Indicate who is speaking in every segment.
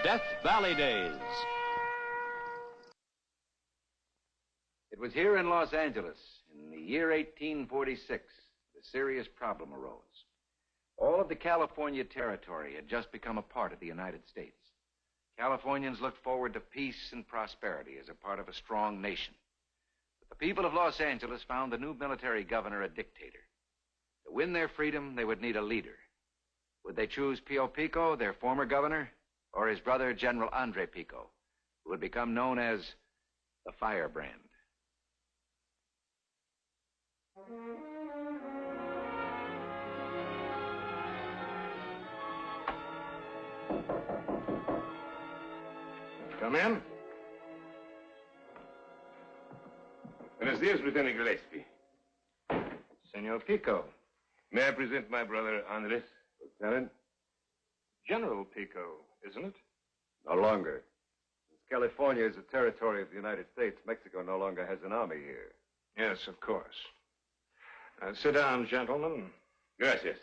Speaker 1: Death Valley Days.
Speaker 2: It was here in Los Angeles, in the year 1846, that a serious problem arose. All of the California territory had just become a part of the United States. Californians looked forward to peace and prosperity as a part of a strong nation. But the people of Los Angeles found the new military governor a dictator. To win their freedom, they would need a leader. Would they choose Pio Pico, their former governor, or his brother, General Andre Pico, who would become known as the Firebrand?
Speaker 3: Come in.
Speaker 4: Buenos dias, Lieutenant Gillespie.
Speaker 3: Senor Pico.
Speaker 4: May I present my brother, Andres?
Speaker 3: Lieutenant? General Pico, isn't it?
Speaker 5: No longer. Since California is a territory of the United States, Mexico no longer has an army here.
Speaker 3: Yes, of course. Sit down, gentlemen.
Speaker 4: Gracias.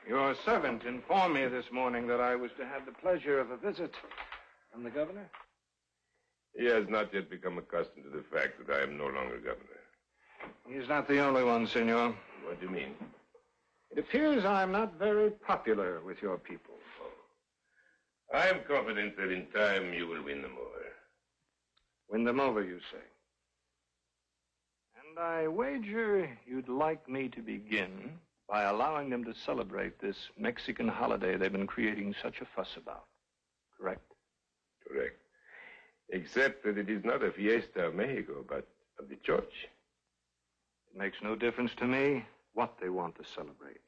Speaker 3: Your servant informed me this morning that I was to have the pleasure of a visit from the governor.
Speaker 4: He has not yet become accustomed to the fact that I am no longer governor.
Speaker 3: He's not the only one, senor.
Speaker 4: What do you mean?
Speaker 3: It appears I'm not very popular with your people.
Speaker 4: Oh. I am confident that in time you will win them over.
Speaker 3: Win them over, you say? And I wager you'd like me to begin by allowing them to celebrate this Mexican holiday they've been creating such a fuss about. Correct?
Speaker 4: Correct. Except that it is not a fiesta of Mexico, but of the church.
Speaker 3: It makes no difference to me what they want to celebrate.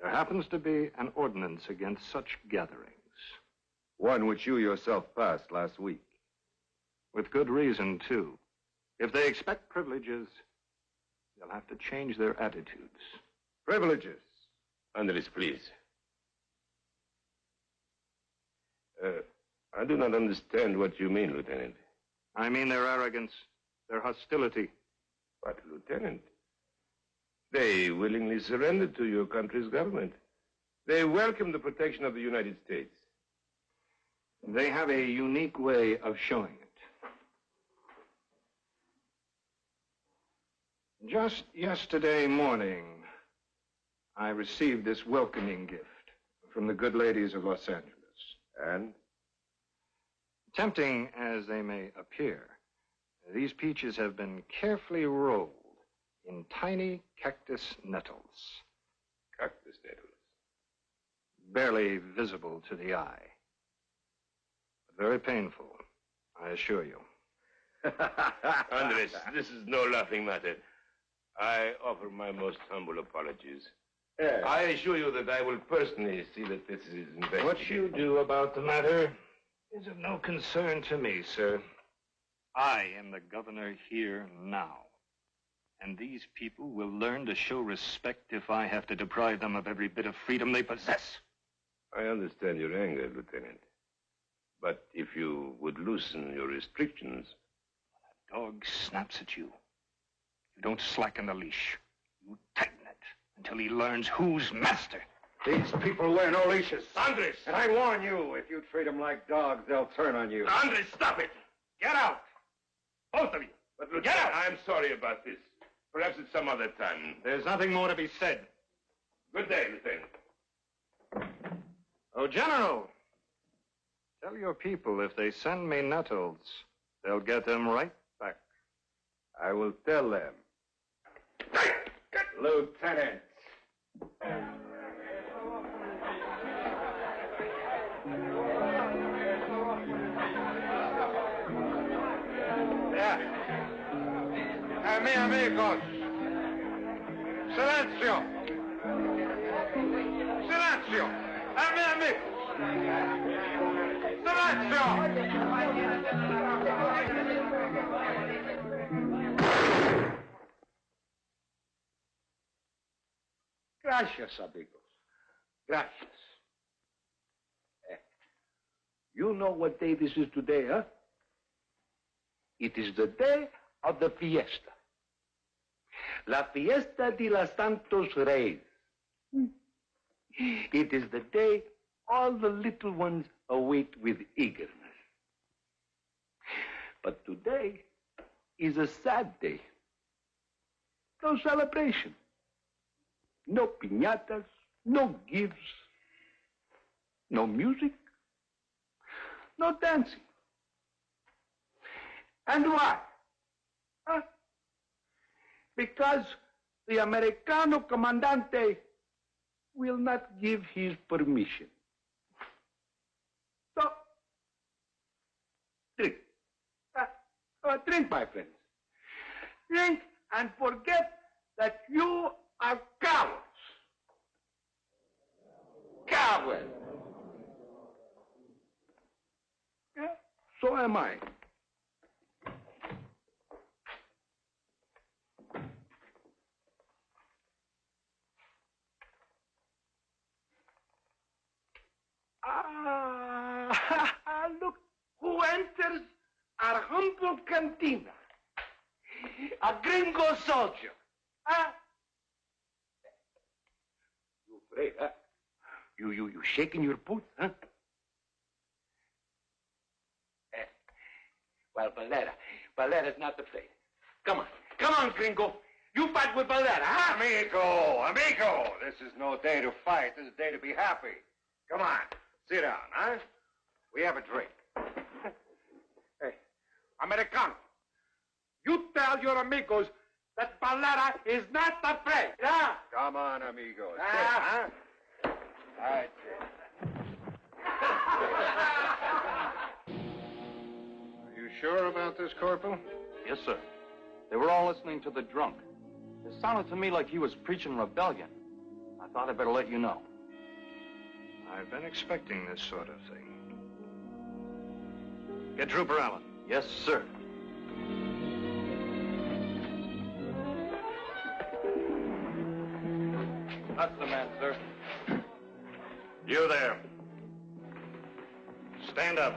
Speaker 3: There happens to be an ordinance against such gatherings.
Speaker 5: One which you yourself passed last week.
Speaker 3: With good reason, too. If they expect privileges, they'll have to change their attitudes.
Speaker 5: Privileges?
Speaker 4: Andres, please. I do not understand what you mean, Lieutenant.
Speaker 3: I mean their arrogance, their hostility.
Speaker 4: But, Lieutenant, they willingly surrendered to your country's government. They welcome the protection of the United States.
Speaker 3: They have a unique way of showing it. Just yesterday morning, I received this welcoming gift from the good ladies of Los Angeles.
Speaker 5: And?
Speaker 3: Tempting as they may appear, these peaches have been carefully rolled in tiny cactus nettles.
Speaker 4: Cactus nettles?
Speaker 3: Barely visible to the eye. But very painful, I assure you.
Speaker 4: Andres, this is no laughing matter. I offer my most humble apologies.
Speaker 5: Yes.
Speaker 4: I assure you that I will personally see that this is investigated.
Speaker 3: What you do about the matter is of no concern to me, sir. I am the governor here now. And these people will learn to show respect if I have to deprive them of every bit of freedom they possess.
Speaker 4: I understand your anger, Lieutenant. But if you would loosen your restrictions...
Speaker 3: When a dog snaps at you, you don't slacken the leash. You tighten it until he learns who's master.
Speaker 5: These people wear no leashes.
Speaker 4: Andres!
Speaker 5: And I warn you, if you treat them like dogs, they'll turn on you.
Speaker 4: Andres, stop it! Get out! Both of you! But, Lieutenant, get out! I'm sorry about this. Perhaps at some other time.
Speaker 3: There's nothing more to be said.
Speaker 4: Good day, Lieutenant.
Speaker 3: Oh, General! Tell your people if they send me nettles, they'll get them right back.
Speaker 5: I will tell them. Lieutenant. Amigos. Silencio. Silencio. Amigos. Silencio. Gracias, amigos. Gracias. You know what day this is today, huh? It is the day of the fiesta. La fiesta de los Santos Reyes. It is the day all the little ones await with eagerness. But today is a sad day. No celebration. No piñatas, no gifts, no music, no dancing. And why? Huh? Because the Americano Comandante will not give his permission. So, drink. Drink, my friends. Drink and forget that you are cowards. Cowards. Yeah, so am I. Look who enters our humble cantina. A gringo soldier. Huh? You afraid, huh? You shaking your boots, huh? Well, Valera's not afraid. Come on, gringo. You fight with Valera, huh?
Speaker 1: Amigo, this is no day to fight. This is a day to be happy. Come on, sit down, huh? We have a drink.
Speaker 5: Hey, Americano, you tell your amigos that Valera is not afraid, huh?
Speaker 1: Come on, amigos.
Speaker 5: Ah.
Speaker 1: Sit, huh? All right, Are you sure about this, Corporal?
Speaker 6: Yes, sir. They were all listening to the drunk. It sounded to me like he was preaching rebellion. I thought I'd better let you know.
Speaker 3: I've been expecting this sort of thing. Get Trooper Allen.
Speaker 6: Yes, sir. That's the man, sir.
Speaker 3: You there. Stand up.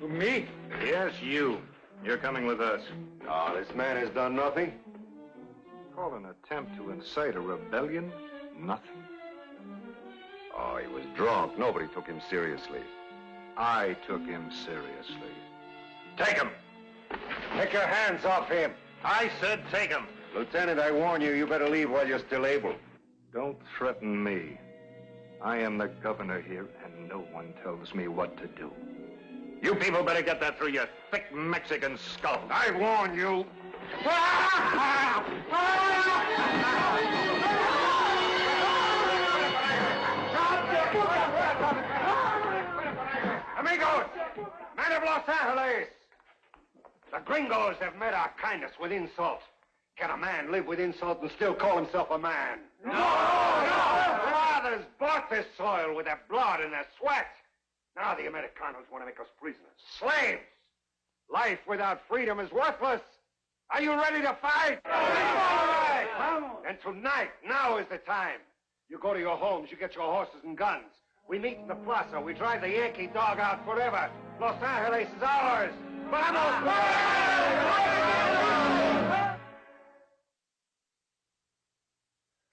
Speaker 5: Me?
Speaker 3: Yes, you. You're coming with us.
Speaker 1: Oh, this man has done nothing.
Speaker 3: Call an attempt to incite a rebellion nothing.
Speaker 1: Oh, he was drunk. Nobody took him seriously.
Speaker 3: I took him seriously. Take him!
Speaker 1: Take your hands off him.
Speaker 3: I said take him!
Speaker 1: Lieutenant, I warn you, you better leave while you're still able.
Speaker 3: Don't threaten me. I am the governor here, and no one tells me what to do. You people better get that through your thick Mexican skull.
Speaker 1: I warn you.
Speaker 5: Amigos, men of Los Angeles, the gringos have met our kindness with insult. Can a man live with insult and still call himself a man? No! Fathers bought this soil with their blood and their sweat. Now the Americanos want to make us prisoners, slaves. Life without freedom is worthless. Are you ready to fight? All right. And tonight, now is the time. You go to your homes, you get your horses and guns. We meet in the plaza. We drive the Yankee dog out forever. Los Angeles is ours. Vamos!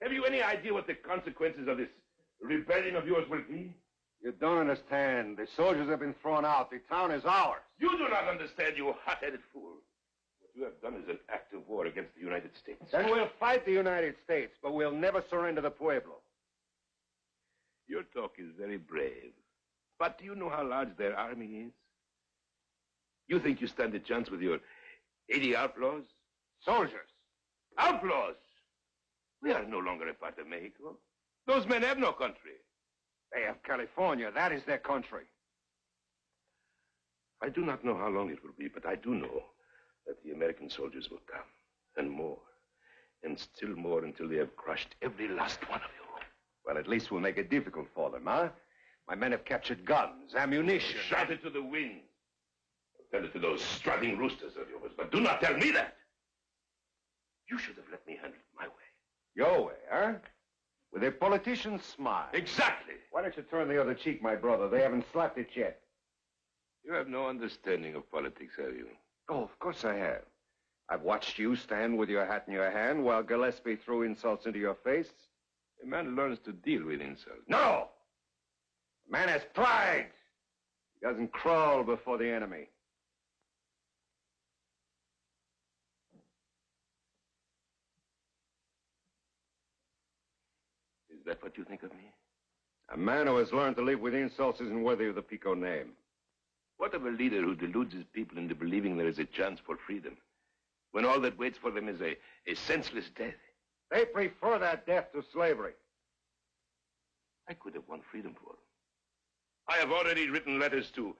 Speaker 4: Have you any idea what the consequences of this rebellion of yours will be?
Speaker 1: You don't understand. The soldiers have been thrown out. The town is ours.
Speaker 4: You do not understand, you hot-headed fool. What you have done is an act of war against the United States.
Speaker 1: Then we'll fight the United States, but we'll never surrender the Pueblo.
Speaker 4: Your talk is very brave. But do you know how large their army is? You think you stand a chance with your 80 outlaws?
Speaker 1: Soldiers.
Speaker 4: Outlaws! We are no longer a part of Mexico. Those men have no country.
Speaker 1: They have California. That is their country.
Speaker 4: I do not know how long it will be, but I do know that the American soldiers will come, and more, and still more until they have crushed every last one of you.
Speaker 1: Well, at least we'll make it difficult for them, huh? My men have captured guns, ammunition.
Speaker 4: Shout it to the wind. Tell it to those strutting roosters of yours, but do not tell me that. You should have let me handle it my way.
Speaker 1: Your way, huh? With a politician's smile.
Speaker 4: Exactly.
Speaker 1: Why don't you turn the other cheek, my brother? They haven't slapped it yet.
Speaker 4: You have no understanding of politics, have you?
Speaker 1: Oh, of course I have. I've watched you stand with your hat in your hand while Gillespie threw insults into your face.
Speaker 4: A man learns to deal with insults.
Speaker 1: No! A man has pride. He doesn't crawl before the enemy.
Speaker 4: Is that what you think of me?
Speaker 1: A man who has learned to live with insults isn't worthy of the Pico name.
Speaker 4: What of a leader who deludes his people into believing there is a chance for freedom, when all that waits for them is a senseless death?
Speaker 1: They prefer that death to slavery.
Speaker 4: I could have won freedom for them. I have already written letters to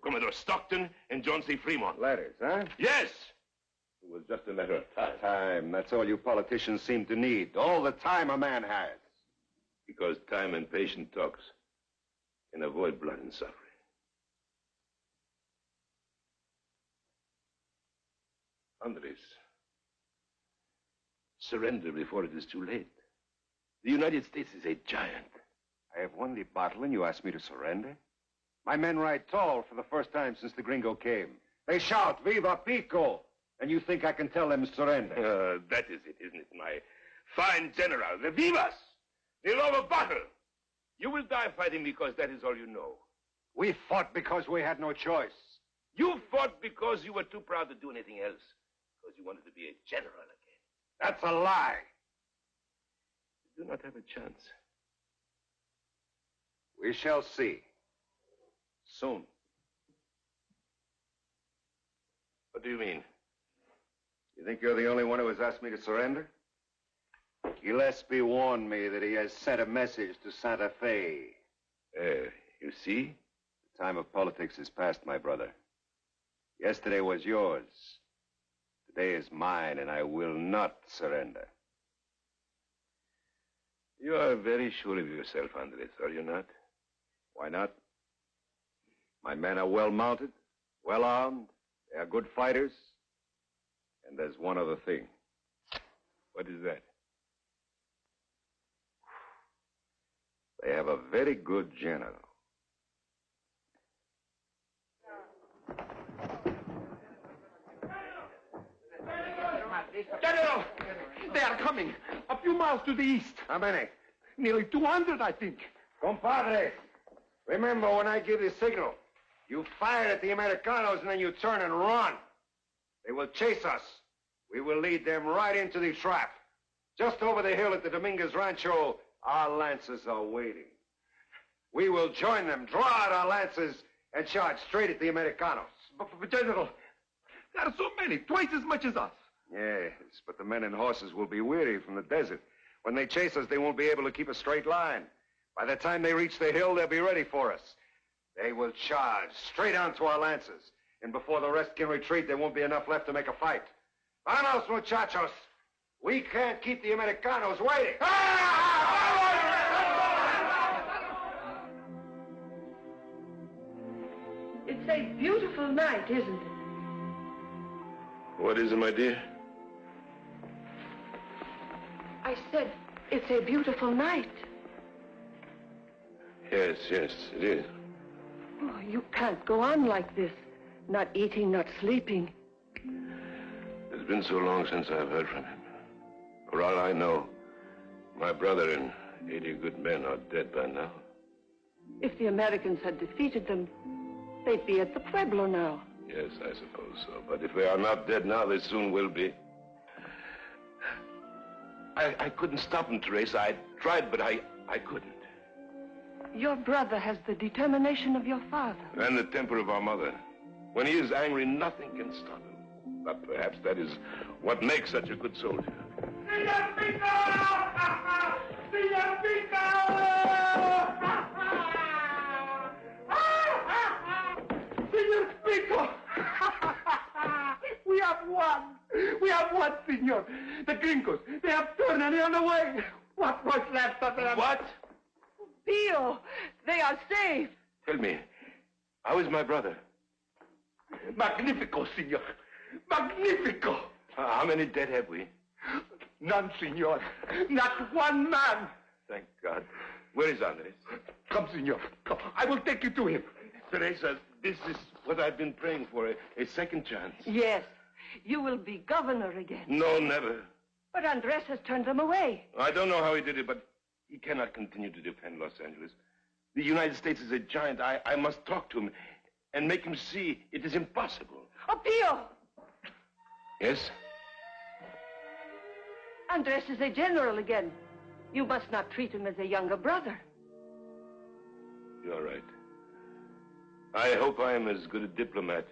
Speaker 4: Commodore Stockton and John C. Fremont.
Speaker 1: Letters, huh?
Speaker 4: Yes! It was just a matter of time.
Speaker 1: Time. That's all you politicians seem to need. All the time a man has.
Speaker 4: Because time and patient talks can avoid blood and suffering. Andres, surrender before it is too late. The United States is a giant.
Speaker 1: I have won the battle and you ask me to surrender? My men ride tall for the first time since the gringo came. They shout, Viva Pico! And you think I can tell them to surrender?
Speaker 4: That is it, isn't it, my fine general? The vivas! The love of battle! You will die fighting because that is all you know.
Speaker 1: We fought because we had no choice.
Speaker 4: You fought because you were too proud to do anything else. Because you wanted to be a general again.
Speaker 1: That's a lie.
Speaker 4: You do not have a chance.
Speaker 1: We shall see. Soon.
Speaker 4: What do you mean?
Speaker 1: You think you're the only one who has asked me to surrender? Gillespie warned me that he has sent a message to Santa Fe.
Speaker 4: You see?
Speaker 1: The time of politics is past, my brother. Yesterday was yours. Today is mine, and I will not surrender.
Speaker 4: You are very sure of yourself, Andres, are you not?
Speaker 1: Why not? My men are well mounted, well armed. They are good fighters. And there's one other thing.
Speaker 4: What is that?
Speaker 1: They have a very good general.
Speaker 7: General! They are coming. A few miles to the east.
Speaker 1: How many?
Speaker 7: Nearly 200, I think.
Speaker 1: Compadre, remember when I give the signal, you fire at the Americanos and then you turn and run. They will chase us. We will lead them right into the trap. Just over the hill at the Dominguez Rancho, our lances are waiting. We will join them, draw out our lances, and charge straight at the Americanos.
Speaker 7: But General, there are so many, twice as much as us.
Speaker 1: Yes, but the men and horses will be weary from the desert. When they chase us, they won't be able to keep a straight line. By the time they reach the hill, they'll be ready for us. They will charge straight onto our lances. And before the rest can retreat, there won't be enough left to make a fight. Vamos, muchachos. We can't keep the Americanos waiting.
Speaker 8: It's a beautiful night, isn't it?
Speaker 4: What is it, my dear?
Speaker 8: I said, it's a beautiful night.
Speaker 4: Yes, it is.
Speaker 8: Oh, you can't go on like this. Not eating, not sleeping.
Speaker 4: It's been so long since I've heard from him. For all I know, my brother and 80 good men are dead by now.
Speaker 8: If the Americans had defeated them, they'd be at the Pueblo now.
Speaker 4: Yes, I suppose so. But if they are not dead now, they soon will be. I couldn't stop them, Teresa. I tried, but I couldn't.
Speaker 8: Your brother has the determination of your father.
Speaker 4: And the temper of our mother. When he is angry, nothing can stop him. But perhaps that is what makes such a good soldier.
Speaker 7: Senor Pico! Senor Pico! Senor Pico! We have won! We have won, senor! The gringos, they have turned and run away! What was left of them?
Speaker 4: What?
Speaker 8: Pio, they are safe.
Speaker 4: Tell me, how is my brother?
Speaker 7: Magnifico, senor! Magnifico!
Speaker 4: How many dead have we?
Speaker 7: None, senor. Not one man.
Speaker 4: Thank God. Where is Andres?
Speaker 7: Come, senor. Come. I will take you to him.
Speaker 4: Teresa, this is what I've been praying for, a second chance.
Speaker 8: Yes, you will be governor again.
Speaker 4: No, never.
Speaker 8: But Andres has turned them away.
Speaker 4: I don't know how he did it, but He cannot continue to defend Los Angeles. The United States is a giant. I must talk to him and make him see it is impossible.
Speaker 8: Oh, Pio!
Speaker 4: Yes?
Speaker 8: Andres is a general again. You must not treat him as a younger brother.
Speaker 4: You're right. I hope I am as good a diplomat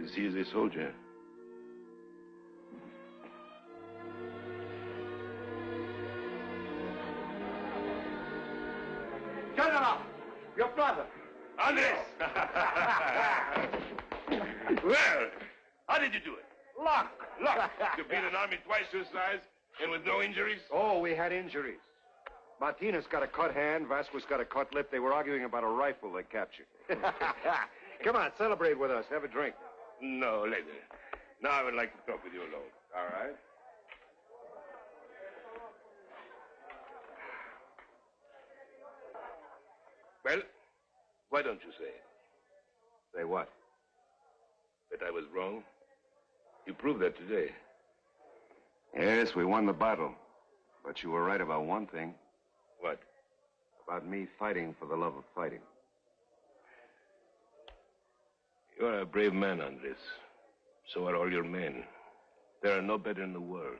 Speaker 4: as he is a soldier.
Speaker 5: General, your brother.
Speaker 4: Andres! Well, how did you do it?
Speaker 5: Luck.
Speaker 4: To beat an army twice your size and with no injuries?
Speaker 1: Oh, we had injuries. Martinez got a cut hand, Vasquez got a cut lip. They were arguing about a rifle they captured. Come on, celebrate with us. Have a drink.
Speaker 4: No, later. Now I would like to talk with you alone. All right? Well, why don't you say it?
Speaker 1: Say what?
Speaker 4: That I was wrong? You proved that today.
Speaker 1: Yes, we won the battle. But you were right about one thing.
Speaker 4: What?
Speaker 1: About me fighting for the love of fighting.
Speaker 4: You're a brave man, Andres. So are all your men. There are no better in the world.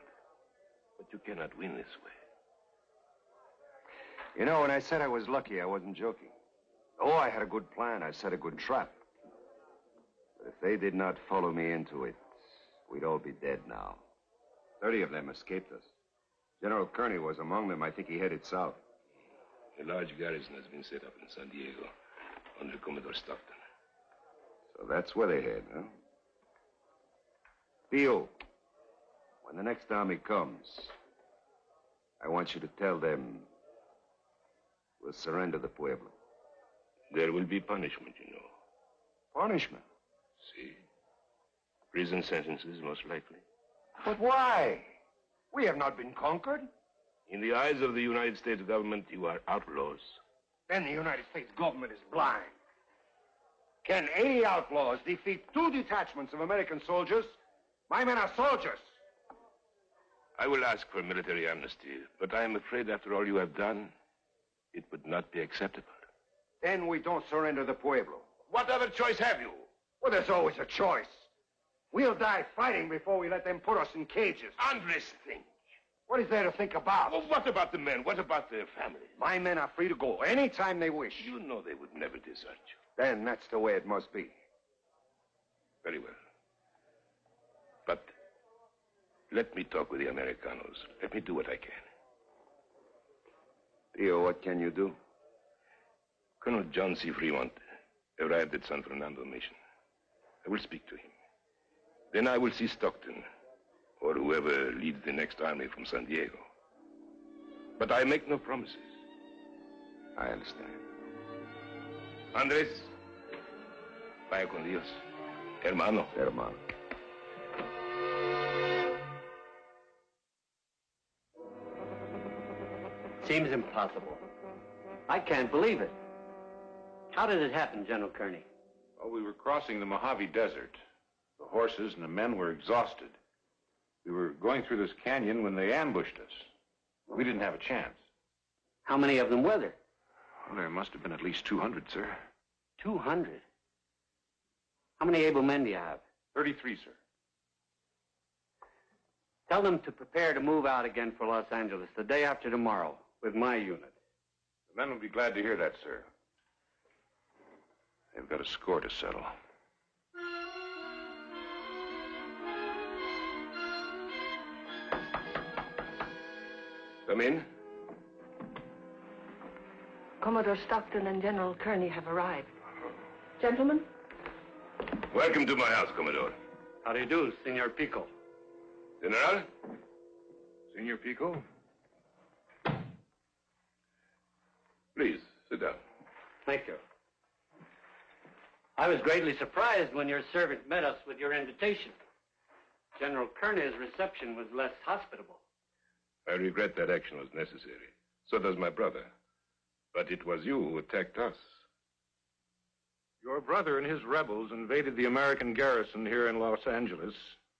Speaker 4: But you cannot win this way.
Speaker 1: You know, when I said I was lucky, I wasn't joking. Oh, I had a good plan. I set a good trap. But if they did not follow me into it, we'd all be dead now. 30 of them escaped us. General Kearney was among them. I think he headed south.
Speaker 4: A large garrison has been set up in San Diego under Commodore Stockton.
Speaker 1: So that's where they head, huh? Theo, when the next army comes, I want you to tell them we'll surrender the Pueblo.
Speaker 4: There will be punishment, you know.
Speaker 1: Punishment?
Speaker 4: See? Prison sentences, most likely.
Speaker 1: But why? We have not been conquered.
Speaker 4: In the eyes of the United States government, you are outlaws.
Speaker 5: Then the United States government is blind. Can 80 outlaws defeat 2 detachments of American soldiers? My men are soldiers.
Speaker 4: I will ask for military amnesty, but I am afraid after all you have done, it would not be acceptable.
Speaker 5: Then we don't surrender the Pueblo.
Speaker 4: What other choice have you?
Speaker 5: Well, there's always a choice. We'll die fighting before we let them put us in cages.
Speaker 4: Andres, think.
Speaker 5: What is there to think about?
Speaker 4: Well, what about the men? What about their families?
Speaker 5: My men are free to go anytime they wish.
Speaker 4: You know they would never desert you.
Speaker 5: Then that's the way it must be.
Speaker 4: Very well. But let me talk with the Americanos. Let me do what I can.
Speaker 1: Theo, what can you do?
Speaker 4: Colonel John C. Fremont arrived at San Fernando Mission. I will speak to him. Then I will see Stockton, or whoever leads the next army from San Diego. But I make no promises.
Speaker 1: I understand.
Speaker 4: Andres, vaya con Dios. Hermano.
Speaker 1: Hermano.
Speaker 9: Seems impossible. I can't believe it. How did it happen, General Kearney?
Speaker 10: Well, we were crossing the Mojave Desert. The horses and the men were exhausted. We were going through this canyon when they ambushed us. We didn't have a chance.
Speaker 9: How many of them were there?
Speaker 10: Well, there must have been at least 200, sir.
Speaker 9: 200? How many able men do you have?
Speaker 10: 33, sir.
Speaker 9: Tell them to prepare to move out again for Los Angeles the day after tomorrow with my unit.
Speaker 10: The men will be glad to hear that, sir. They've got a score to settle.
Speaker 4: Come in.
Speaker 8: Commodore Stockton and General Kearney have arrived. Gentlemen?
Speaker 4: Welcome to my house, Commodore.
Speaker 9: How do you do, Senor Pico?
Speaker 4: General?
Speaker 10: Senor Pico?
Speaker 4: Please, sit down.
Speaker 9: Thank you. I was greatly surprised when your servant met us with your invitation. General Kearney's reception was less hospitable.
Speaker 4: I regret that action was necessary. So does my brother. But it was you who attacked us.
Speaker 10: Your brother and his rebels invaded the American garrison here in Los Angeles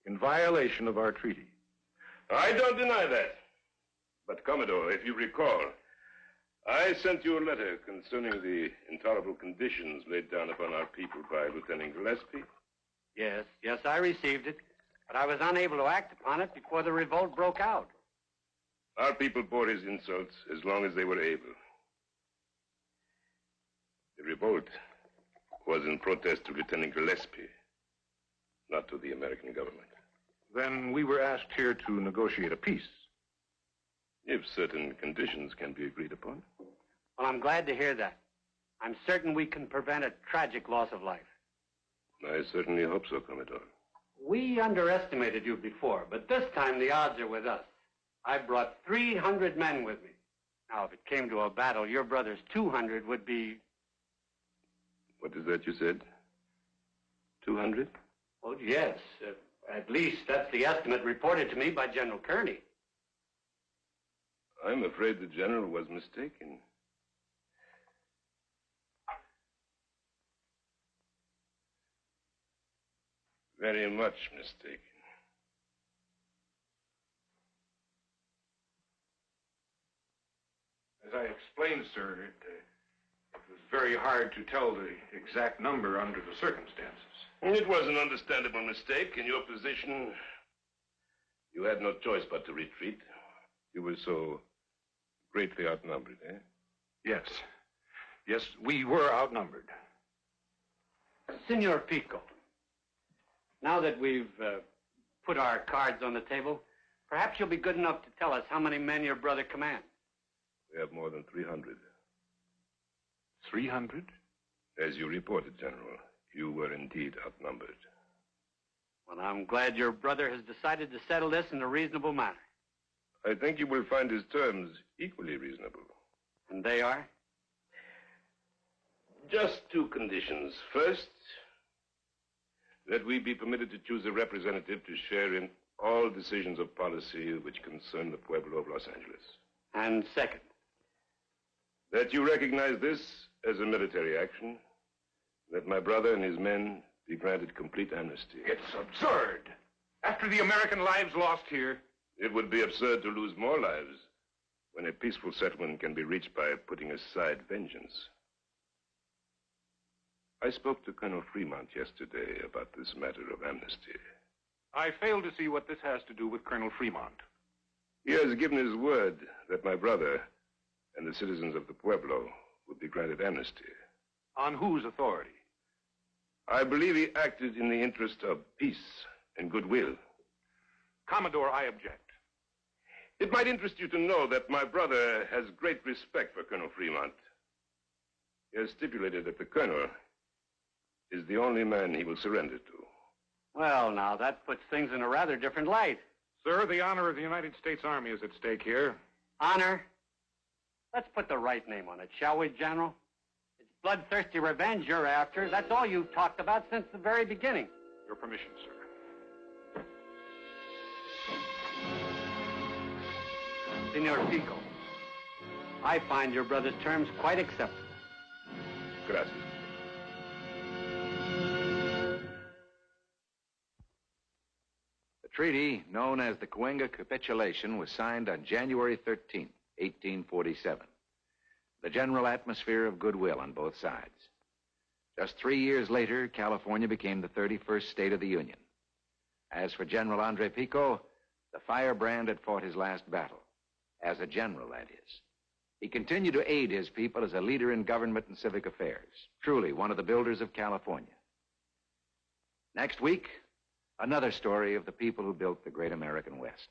Speaker 10: in violation of our treaty.
Speaker 4: I don't deny that. But, Commodore, if you recall, I sent you a letter concerning the intolerable conditions laid down upon our people by Lieutenant Gillespie.
Speaker 9: Yes, I received it, but I was unable to act upon it before the revolt broke out.
Speaker 4: Our people bore his insults as long as they were able. The revolt was in protest to Lieutenant Gillespie, not to the American government.
Speaker 10: Then we were asked here to negotiate a peace.
Speaker 4: If certain conditions can be agreed upon.
Speaker 9: Well, I'm glad to hear that. I'm certain we can prevent a tragic loss of life.
Speaker 4: I certainly hope so, Commodore.
Speaker 9: We underestimated you before, but this time the odds are with us. I brought 300 men with me. Now, if it came to a battle, your brother's 200 would be...
Speaker 4: What is that you said? 200?
Speaker 9: Oh, yes. At least that's the estimate reported to me by General Kearney.
Speaker 4: I'm afraid the general was mistaken. Very much mistaken.
Speaker 10: As I explained, sir, it was very hard to tell the exact number under the circumstances.
Speaker 4: It was an understandable mistake. In your position, you had no choice but to retreat. You were so greatly outnumbered, eh?
Speaker 10: Yes. Yes, we were outnumbered.
Speaker 9: Senor Pico, now that we've put our cards on the table, perhaps you'll be good enough to tell us how many men your brother commands.
Speaker 4: We have more than 300.
Speaker 10: 300?
Speaker 4: As you reported, General, you were indeed outnumbered.
Speaker 9: Well, I'm glad your brother has decided to settle this in a reasonable manner.
Speaker 4: I think you will find his terms equally reasonable.
Speaker 9: And they are?
Speaker 4: Just two conditions. First, that we be permitted to choose a representative to share in all decisions of policy which concern the Pueblo of Los Angeles.
Speaker 9: And second?
Speaker 4: That you recognize this as a military action, that my brother and his men be granted complete amnesty.
Speaker 10: It's absurd. After the American lives lost here.
Speaker 4: It would be absurd to lose more lives when a peaceful settlement can be reached by putting aside vengeance. I spoke to Colonel Fremont yesterday about this matter of amnesty.
Speaker 10: I fail to see what this has to do with Colonel Fremont.
Speaker 4: He has given his word that my brother and the citizens of the Pueblo would be granted amnesty.
Speaker 10: On whose authority?
Speaker 4: I believe he acted in the interest of peace and goodwill.
Speaker 10: Commodore, I object.
Speaker 4: It might interest you to know that my brother has great respect for Colonel Fremont. He has stipulated that the colonel is the only man he will surrender to.
Speaker 9: Well, now, that puts things in a rather different light.
Speaker 10: Sir, the honor of the United States Army is at stake here.
Speaker 9: Honor? Let's put the right name on it, shall we, General? It's bloodthirsty revenge you're after. That's all you've talked about since the very beginning.
Speaker 10: Your permission, sir.
Speaker 9: Senor Pico, I find your brother's terms quite acceptable.
Speaker 4: Gracias.
Speaker 2: The treaty, known as the Cahuenga Capitulation, was signed on January 13th, 1847. The general atmosphere of goodwill on both sides. Just 3 years later, California became the 31st state of the Union. As for General Andre Pico, the Firebrand had fought his last battle. As a general, that is. He continued to aid his people as a leader in government and civic affairs. Truly one of the builders of California. Next week, another story of the people who built the great American West.